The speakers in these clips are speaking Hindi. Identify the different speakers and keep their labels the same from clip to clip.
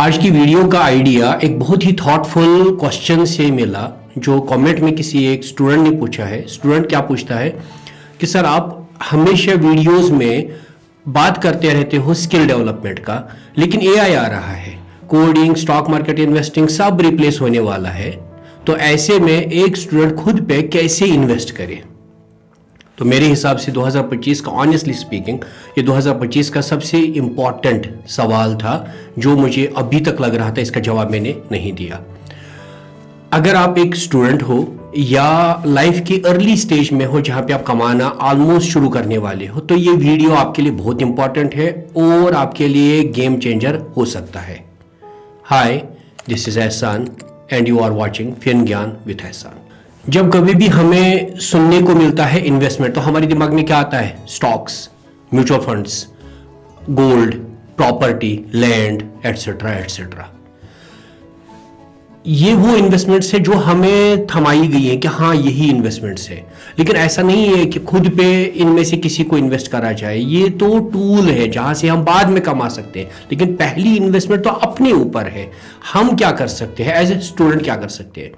Speaker 1: आज की वीडियो का आइडिया एक बहुत ही थॉटफुल क्वेश्चन से मिला जो कमेंट में किसी एक स्टूडेंट ने पूछा है। स्टूडेंट क्या पूछता है कि सर आप हमेशा वीडियोस में बात करते रहते हो स्किल डेवलपमेंट का, लेकिन एआई आ रहा है, कोडिंग, स्टॉक मार्केट, इन्वेस्टिंग सब रिप्लेस होने वाला है, तो ऐसे में एक स्टूडेंट खुद पे कैसे इन्वेस्ट करे। तो मेरे हिसाब से 2025 का ऑनेस्टली स्पीकिंग ये 2025 का सबसे इम्पॉर्टेंट सवाल था जो मुझे अभी तक लग रहा था इसका जवाब मैंने नहीं दिया। अगर आप एक स्टूडेंट हो या लाइफ की अर्ली स्टेज में हो जहां पे आप कमाना ऑलमोस्ट शुरू करने वाले हो, तो ये वीडियो आपके लिए बहुत इंपॉर्टेंट है और आपके लिए गेम चेंजर हो सकता है। Hi, this is Ehsan and you are watching Fin Gyan with Ehsan. जब कभी भी हमें सुनने को मिलता है इन्वेस्टमेंट, तो हमारे दिमाग में क्या आता है? Stocks, mutual funds, gold, property, land, etcetera etcetera. ये वो इन्वेस्टमेंट्स है जो हमें थमाई गई है कि हाँ यही इन्वेस्टमेंट्स है, लेकिन ऐसा नहीं है कि खुद पे इनमें से किसी को इन्वेस्ट करा जाए। ये तो टूल है जहां से हम बाद में कमा सकते हैं, लेकिन पहली इन्वेस्टमेंट तो अपने ऊपर है। हम क्या कर सकते हैं एज ए स्टूडेंट? क्या कर सकते हैं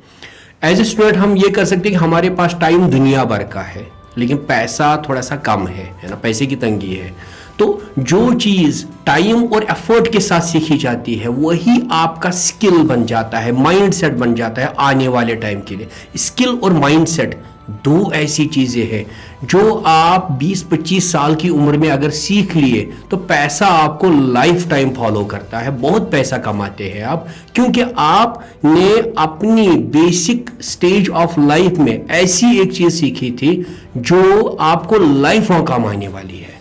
Speaker 1: एज ए स्टूडेंट? हम ये कर सकते हैं कि हमारे पास टाइम दुनिया भर का है, लेकिन पैसा थोड़ा सा कम है ना, पैसे की तंगी है। तो जो चीज टाइम और एफर्ट के साथ सीखी जाती है वही आपका स्किल बन जाता है, माइंडसेट बन जाता है आने वाले टाइम के लिए। स्किल और माइंडसेट दो ऐसी चीजें हैं जो आप 20-25 साल की उम्र में अगर सीख लिए तो पैसा आपको लाइफ टाइम फॉलो करता है। बहुत पैसा कमाते हैं आप, क्योंकि आपने अपनी बेसिक स्टेज ऑफ लाइफ में ऐसी एक चीज सीखी थी जो आपको लाइफ लॉन्ग काम आने वाली है।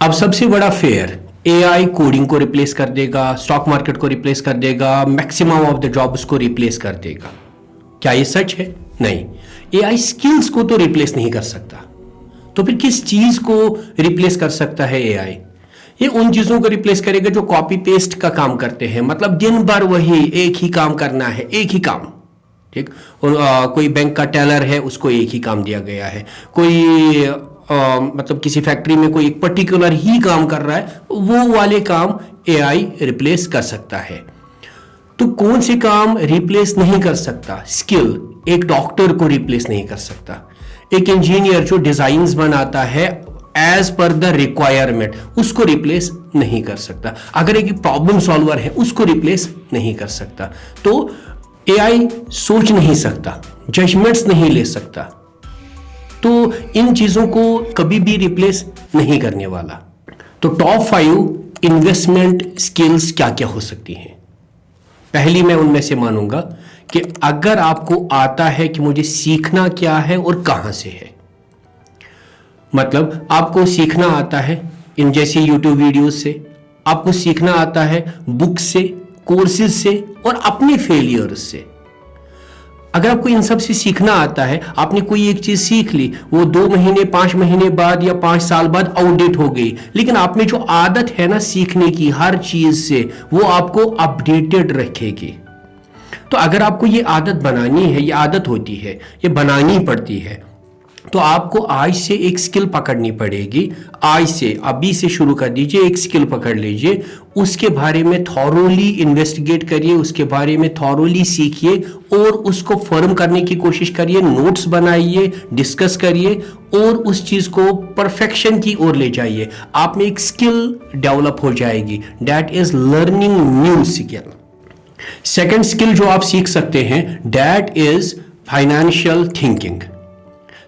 Speaker 1: अब सबसे बड़ा फेयर, एआई कोडिंग को रिप्लेस कर देगा, स्टॉक मार्केट को रिप्लेस कर देगा, मैक्सिमम ऑफ द जॉब्स को रिप्लेस कर देगा। क्या ये सच है? नहीं। एआई स्किल्स को तो रिप्लेस नहीं कर सकता, तो फिर किस चीज को रिप्लेस कर सकता है एआई? ये उन चीजों को रिप्लेस करेगा जो कॉपी पेस्ट का काम करते हैं, मतलब दिन भर वही एक ही काम करना है, एक ही काम, ठीक। और कोई बैंक का टेलर है, उसको एक ही काम दिया गया है। कोई मतलब किसी फैक्ट्री में कोई एक पर्टिकुलर ही काम कर रहा है, वो वाले काम एआई रिप्लेस कर सकता है। तो कौन से काम रिप्लेस नहीं कर सकता? स्किल। एक डॉक्टर को रिप्लेस नहीं कर सकता। एक इंजीनियर जो डिजाइन्स बनाता है एज पर द रिक्वायरमेंट, उसको रिप्लेस नहीं कर सकता। अगर एक प्रॉब्लम सॉल्वर है, उसको रिप्लेस नहीं कर सकता। तो एआई सोच नहीं सकता, जजमेंट्स नहीं ले सकता, तो इन चीजों को कभी भी रिप्लेस नहीं करने वाला। तो टॉप 5 इन्वेस्टमेंट स्किल्स क्या क्या हो सकती हैं? पहली मैं उनमें से मानूंगा कि अगर आपको आता है कि मुझे सीखना क्या है और कहां से है, मतलब आपको सीखना आता है इन जैसी यूट्यूब वीडियोस से, आपको सीखना आता है बुक से, कोर्सेज से और अपने फेलियर्स से। अगर आपको इन सब से सीखना आता है, आपने कोई एक चीज सीख ली, वो 2 महीने 5 महीने बाद या 5 साल बाद आउटडेट हो गई, लेकिन आप में जो आदत है ना सीखने की हर चीज से, वो आपको अपडेटेड रखेगी। तो अगर आपको ये आदत बनानी है, ये आदत होती है, ये बनानी पड़ती है, तो आपको आज से एक स्किल पकड़नी पड़ेगी। आज से, अभी से शुरू कर दीजिए, एक स्किल पकड़ लीजिए, उसके बारे में थॉरोली इन्वेस्टिगेट करिए, उसके बारे में थॉरोली सीखिए और उसको फर्म करने की कोशिश करिए, नोट्स बनाइए, डिस्कस करिए और उस चीज को परफेक्शन की ओर ले जाइए। आप में एक स्किल डेवलप हो जाएगी, that is learning new skill. Second skill जो आप सीख सकते हैं, that is financial thinking.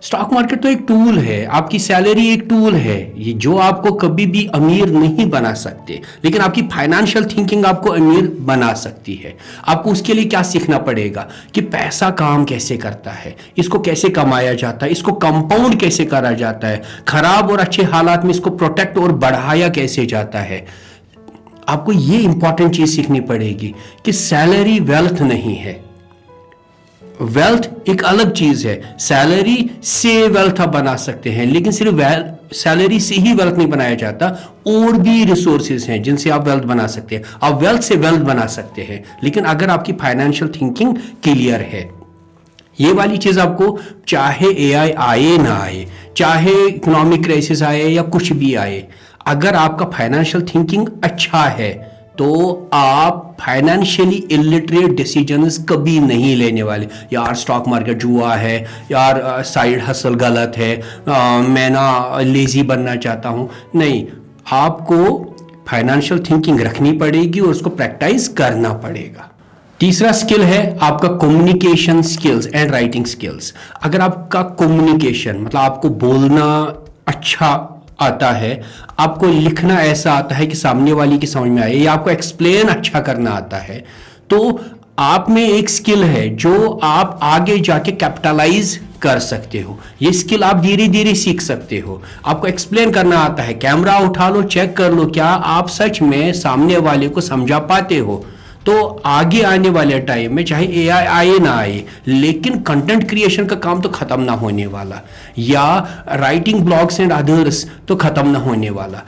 Speaker 1: Stock market तो एक टूल है, आपकी सैलरी एक टूल है, ये जो आपको कभी भी अमीर नहीं बना सकते, लेकिन आपकी फाइनेंशियल थिंकिंग आपको अमीर बना सकती है। आपको उसके लिए क्या सीखना पड़ेगा कि पैसा काम कैसे करता है, इसको कैसे कमाया जाता है, इसको कंपाउंड कैसे करा जाता है, खराब और अच्छे हालात में इसको प्रोटेक्ट और बढ़ाया कैसे जाता है। आपको ये इंपॉर्टेंट चीज सीखनी पड़ेगी कि सैलरी वेल्थ नहीं है। वेल्थ एक अलग चीज है, सैलरी से वेल्थ आप बना सकते हैं, लेकिन सिर्फ सैलरी से ही वेल्थ नहीं बनाया जाता, और भी रिसोर्सेज हैं जिनसे आप वेल्थ बना सकते हैं। आप वेल्थ से वेल्थ बना सकते हैं, लेकिन अगर आपकी फाइनेंशियल थिंकिंग क्लियर है। ये वाली चीज आपको चाहे एआई आए ना आए, चाहे इकोनॉमिक क्राइसिस आए या कुछ भी आए, अगर आपका फाइनेंशियल थिंकिंग अच्छा है तो आप फाइनेंशियली इलिटरेट डिसीजंस कभी नहीं लेने वाले। यार स्टॉक मार्केट जुआ है, यार साइड हसल गलत है, मैं ना लेजी बनना चाहता हूँ। नहीं, आपको फाइनेंशियल थिंकिंग रखनी पड़ेगी और उसको प्रैक्टिस करना पड़ेगा। तीसरा स्किल है आपका communication skills and writing skills. अगर आपका कम्युनिकेशन मतलब आपको बोलना अच्छा आता है, आपको लिखना ऐसा आता है कि सामने वाली की समझ में आए, या आपको एक्सप्लेन अच्छा करना आता है, तो आप में एक स्किल है जो आप आगे जाके कैपिटलाइज कर सकते हो। ये स्किल आप धीरे धीरे सीख सकते हो। आपको एक्सप्लेन करना आता है, कैमरा उठा लो, चेक कर लो क्या आप सच में सामने वाले को समझा पाते हो। तो आगे आने वाले टाइम में चाहे एआई आए ना आए, लेकिन कंटेंट क्रिएशन का काम तो खत्म ना होने वाला, या राइटिंग ब्लॉग्स एंड अदर्स तो खत्म ना होने वाला।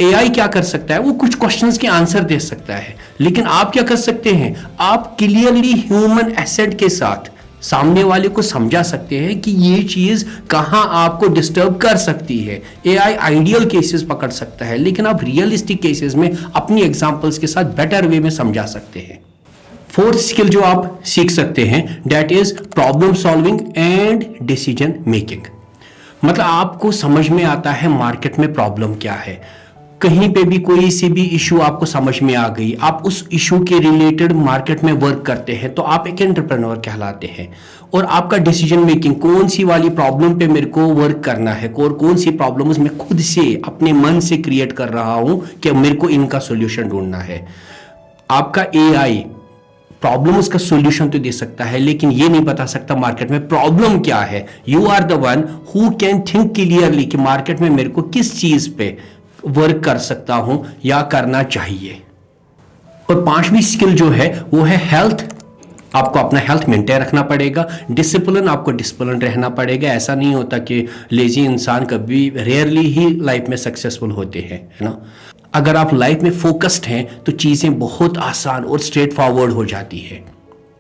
Speaker 1: एआई क्या कर सकता है, वो कुछ क्वेश्चंस के आंसर दे सकता है, लेकिन आप क्या कर सकते हैं, आप क्लियरली ह्यूमन एसेट के साथ सामने वाले को समझा सकते हैं कि ये चीज कहां आपको डिस्टर्ब कर सकती है। एआई आइडियल केसेस पकड़ सकता है, लेकिन आप रियलिस्टिक केसेस में अपनी एग्जांपल्स के साथ बेटर वे में समझा सकते हैं। फोर्थ स्किल जो आप सीख सकते हैं, that is problem solving and decision making. मतलब आपको समझ में आता है मार्केट में प्रॉब्लम क्या है, कहीं पे भी कोई सी भी इशू आपको समझ में आ गई, आप उस इशू के रिलेटेड मार्केट में वर्क करते हैं, तो आप एक एंटरप्रेन्योर कहलाते हैं। और आपका डिसीजन मेकिंग, कौन सी वाली प्रॉब्लम पे मेरे को वर्क करना है और कौन सी प्रॉब्लम्स मैं खुद से अपने मन से क्रिएट कर रहा हूं कि मेरे को इनका सॉल्यूशन ढूंढना है। आपका एआई प्रॉब्लम्स का सॉल्यूशन तो दे सकता है, लेकिन ये नहीं बता सकता मार्केट में प्रॉब्लम क्या है। You are the one who can think clearly कि मार्केट में मेरे को किस चीज पे वर्क कर सकता हूं या करना चाहिए। और पांचवी स्किल जो है वो है हेल्थ। आपको अपना हेल्थ मेंटेन रखना पड़ेगा। डिसिप्लिन, आपको डिसिप्लिन रहना पड़ेगा। ऐसा नहीं होता कि लेजी इंसान कभी रेयरली ही लाइफ में सक्सेसफुल होते हैं, है ना। अगर आप लाइफ में फोकस्ड हैं तो चीजें बहुत आसान और स्ट्रेट फॉरवर्ड हो जाती है,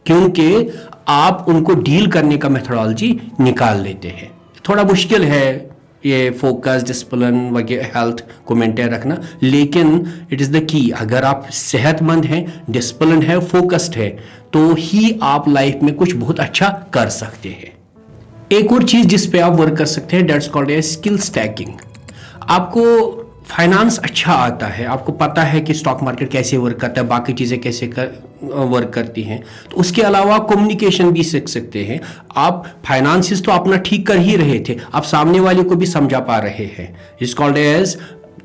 Speaker 1: क्योंकि आप उनको डील करने का मेथोडोलॉजी निकाल लेते हैं। थोड़ा मुश्किल है ये फोकस, डिसिप्लिन वगैरह, हेल्थ को मेंटेन रखना, लेकिन इट इज़ द की। अगर आप सेहतमंद हैं, डिसिप्लिन है, फोकस्ड है, तो ही आप लाइफ में कुछ बहुत अच्छा कर सकते हैं। एक और चीज जिस पे आप वर्क कर सकते हैं, that's called a skill stacking. आपको फाइनेंस अच्छा आता है, आपको पता है कि स्टॉक मार्केट कैसे वर्क करता है, बाकी चीज़ें कैसे वर्क करती हैं, तो उसके अलावा कम्युनिकेशन भी सीख सकते हैं आप। फाइनेंसिस तो अपना ठीक कर ही रहे थे, आप सामने वाले को भी समझा पा रहे हैं। इट्स कॉल्ड एज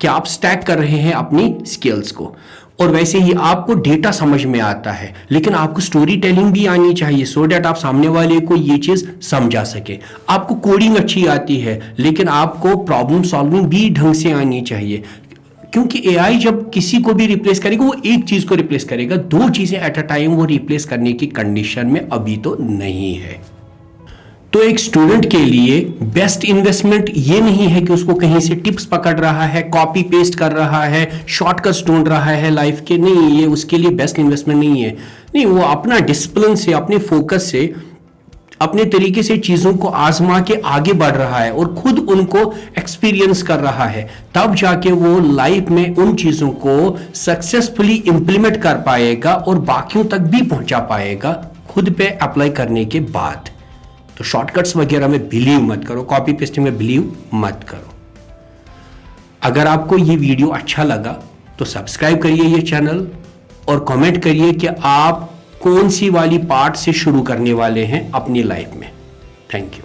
Speaker 1: कि आप स्टैक कर रहे हैं अपनी स्किल्स को। और वैसे ही आपको डेटा समझ में आता है, लेकिन आपको स्टोरी टेलिंग भी आनी चाहिए, सो डैट आप सामने वाले को ये चीज समझा सके। आपको कोडिंग अच्छी आती है, लेकिन आपको प्रॉब्लम सॉल्विंग भी ढंग से आनी चाहिए, क्योंकि एआई जब किसी को भी रिप्लेस करेगा वो एक चीज को रिप्लेस करेगा, दो चीजें एट अ टाइम वो रिप्लेस करने की कंडीशन में अभी तो नहीं है। तो एक स्टूडेंट के लिए बेस्ट इन्वेस्टमेंट ये नहीं है कि उसको कहीं से टिप्स पकड़ रहा है, कॉपी पेस्ट कर रहा है, शॉर्टकट्स ढूंढ रहा है लाइफ के। नहीं, ये उसके लिए बेस्ट इन्वेस्टमेंट नहीं है। नहीं, वो अपना डिसिप्लिन से, अपने फोकस से, अपने तरीके से चीजों को आजमा के आगे बढ़ रहा है और खुद उनको एक्सपीरियंस कर रहा है, तब जाके वो लाइफ में उन चीजों को सक्सेसफुली इंप्लीमेंट कर पाएगा और बाकियों तक भी पहुंचा पाएगा खुद पे अप्लाई करने के बाद। तो शॉर्टकट्स वगैरह में बिलीव मत करो, कॉपी पेस्टिंग में बिलीव मत करो। अगर आपको ये वीडियो अच्छा लगा तो सब्सक्राइब करिए ये चैनल और कमेंट करिए कि आप कौन सी वाली पार्ट से शुरू करने वाले हैं अपनी लाइफ में। Thank you.